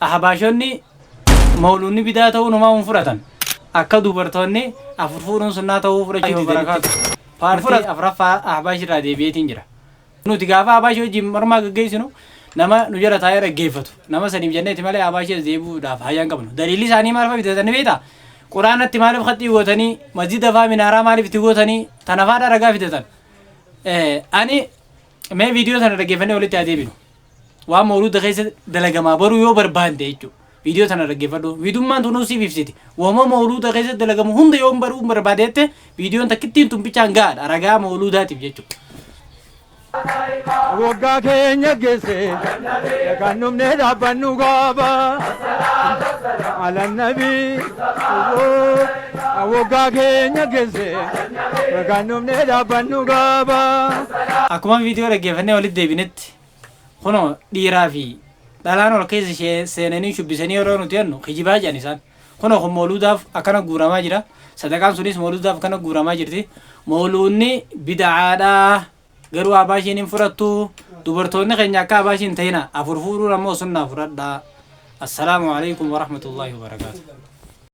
ahbaashonni mawluunni bidaa ta'uu namaa hin fudhatan akka dubartoonni afurfuudhuun sunnaa ta'uu fudhachuu barakaatu paartii afraffaa ahbaash irraa deebi'eetiin jira nuti gaafa ahbaash wajjin mormaa gaggeessinu nama nu jala taa'ee dhaggeeffatu nama saniif jenneeti malee ahbaash deebi'uudhaaf hayyaan qabnu daliilli isaanii maal bitatanii beektaa quraanatti maaliif xatti gootanii masjida faa minaaraa maaliif itti gootanii tanaafaa dharagaa fidatan ani mee viidiyoo sana dhaggeeffannee walitti haa deebinu waan mawluuda keessa dalagamaa baruu yoo barbaadde jechuudha viidiyoo sana dhaggeeffadhu viidummaan tunuu siif ibsiti wama mawluuda keessa dalagamu hunda yoo baruu barbaadeette viidiyoon takkittiin tumbichaan gaadha ragaa mawluudaatiif jechuudha. Waggaa keenya geesse kan numne dhaabbannu gaafa alannabii waggaa keenya geesse kan numne dhaabbannu gaafa. Akkuma viidiyoo dhaggeeffannee walitti deebinetti kunoo dhiiraa fi dhalaan ol keessa seenanii shubbisanii yeroo nuti jennu kijibaa jedhan isaan kunoo kun mawluudaaf akkana guuramaa jira sadaqaan sunis mawluudaaf akkana guuramaa jirti mawluunni bid'aadhaa garuu ahbaashiin hin fudhattu dubartoonni keenya akka ahbaashiin ta'ina afur fuudhuun ammoo sunnaa fudhadhaa. Assalaamu alaikum warahmatullahi wabarakaatuh.